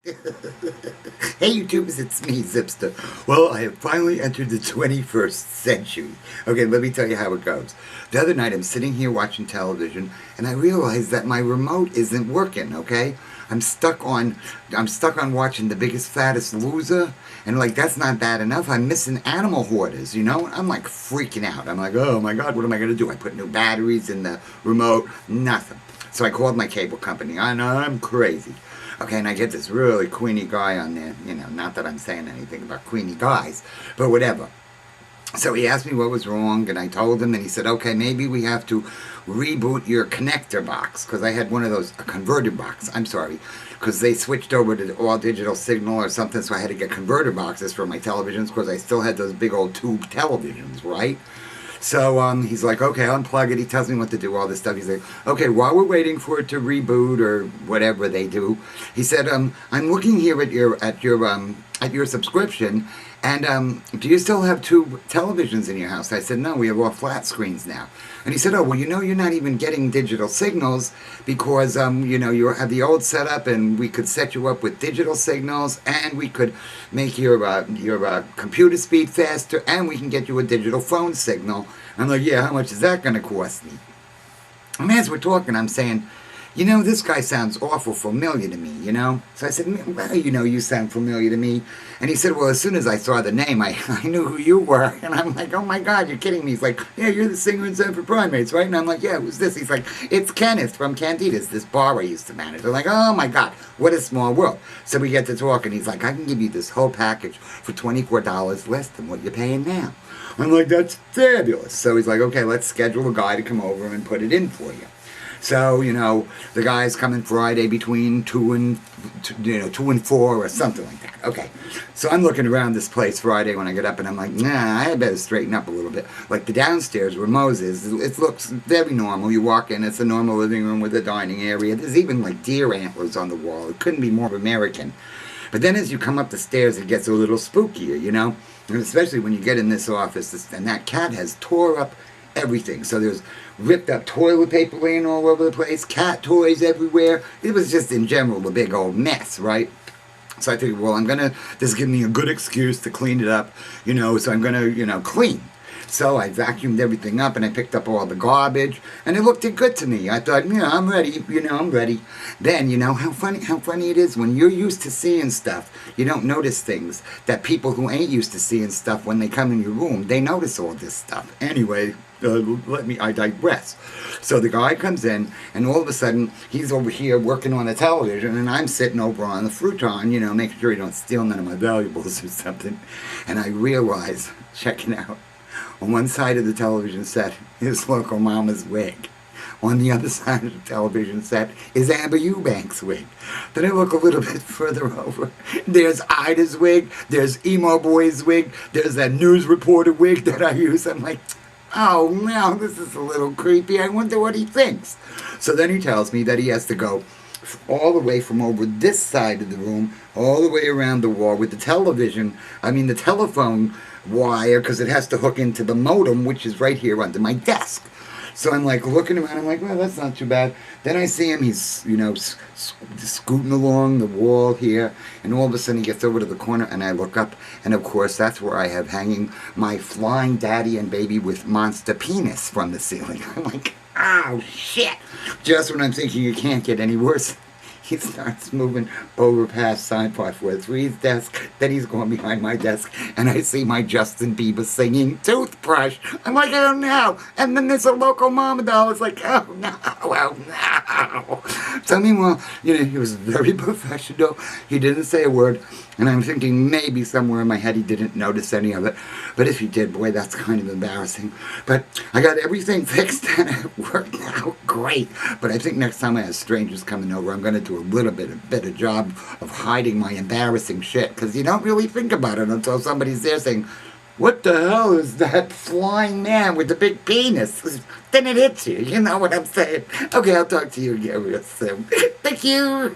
Hey YouTubers, it's me, Zipster. Well, I have finally entered the 21st century. Okay, let me tell you how it goes. The other night I'm sitting here watching television and I realized that my remote isn't working, okay? I'm stuck on watching The Biggest Fattest Loser, and like that's not bad enough. I'm missing Animal Hoarders, you know? I'm like freaking out. I'm like, oh my god, what am I gonna do? I put new batteries in the remote, nothing. So I called my cable company. I know I'm crazy. Okay, and I get this really queenie guy on there. You know, not that I'm saying anything about queenie guys, but whatever. So he asked me what was wrong, and I told him, and he said, okay, maybe we have to reboot your connector box, because I had one of those, a converter box, I'm sorry, because they switched over to all digital signal or something, so I had to get converter boxes for my televisions, because I still had those big old tube televisions, right? So he's like, okay, I'll unplug it. He tells me what to do, all this stuff. He's like, okay, while we're waiting for it to reboot or whatever they do, he said, I'm looking here at your subscription, and do you still have two televisions in your house? I said, no, we have all flat screens now. And he said, oh, well, you know, you're not even getting digital signals because, you know, you have the old setup, and we could set you up with digital signals, and we could make your computer speed faster, and we can get you a digital phone signal. I'm like, yeah, how much is that going to cost me? And as we're talking, I'm saying, you know, this guy sounds awful familiar to me, you know? So I said, well, you know, you sound familiar to me. And he said, well, as soon as I saw the name, I knew who you were. And I'm like, oh my God, you're kidding me. He's like, yeah, you're the singer in Sanford Primates, right? And I'm like, yeah, who's this? He's like, it's Kenneth from Candida's, this bar I used to manage. I'm like, oh my God, what a small world. So we get to talk, and he's like, I can give you this whole package for $24 less than what you're paying now. I'm like, that's fabulous. So he's like, okay, let's schedule a guy to come over and put it in for you. So, you know, the guy's coming Friday between 2 and 4 or something like that. Okay. So I'm looking around this place Friday when I get up, and I'm like, nah, I better straighten up a little bit. Like the downstairs where Mo's is, it looks very normal. You walk in, it's a normal living room with a dining area. There's even like deer antlers on the wall. It couldn't be more American. But then as you come up the stairs, it gets a little spookier, you know? And especially when you get in this office, and that cat has tore up everything. So there's ripped up toilet paper laying all over the place, cat toys everywhere. It was just in general a big old mess, right? So I figured, well, this gives me a good excuse to clean it up, you know, so I'm gonna, you know, clean. So I vacuumed everything up, and I picked up all the garbage, and it looked good to me. I thought, you know, I'm ready, you know, I'm ready. Then, you know, how funny it is when you're used to seeing stuff, you don't notice things that people who ain't used to seeing stuff, when they come in your room, they notice all this stuff. Anyway, I digress. So the guy comes in, and all of a sudden, he's over here working on the television, and I'm sitting over on the futon, you know, making sure he don't steal none of my valuables or something. And I realize, checking out, on one side of the television set is Local Mama's wig. On the other side of the television set is Amber Eubank's wig. Then I look a little bit further over. There's Ida's wig. There's Emo Boy's wig. There's that news reporter wig that I use. I'm like, oh no, this is a little creepy. I wonder what he thinks. So then he tells me that he has to go all the way from over this side of the room, all the way around the wall with the the telephone wire, because it has to hook into the modem, which is right here under my desk. So I'm like looking around, I'm like, well, that's not too bad. Then I see him, he's, you know, scooting along the wall here, and all of a sudden he gets over to the corner, and I look up, and of course that's where I have hanging my flying daddy and baby with monster penis from the ceiling. I'm like, oh shit! Just when I'm thinking you can't get any worse, he starts moving over past side part 4-3's desk. Then he's going behind my desk, and I see my Justin Bieber singing Toothbrush. I'm like, oh no! And then there's a Local Mama doll. It's like, oh no, oh no. So meanwhile, you know, he was very professional. He didn't say a word, and I'm thinking maybe somewhere in my head he didn't notice any of it. But if he did, boy, that's kind of embarrassing. But I got everything fixed, and it worked out great. But I think next time I have strangers coming over, I'm going to do a little bit of better job of hiding my embarrassing shit, because you don't really think about it until somebody's there saying, what the hell is that flying man with the big penis? Then it hits you, you know what I'm saying? Okay, I'll talk to you again real soon. Thank you!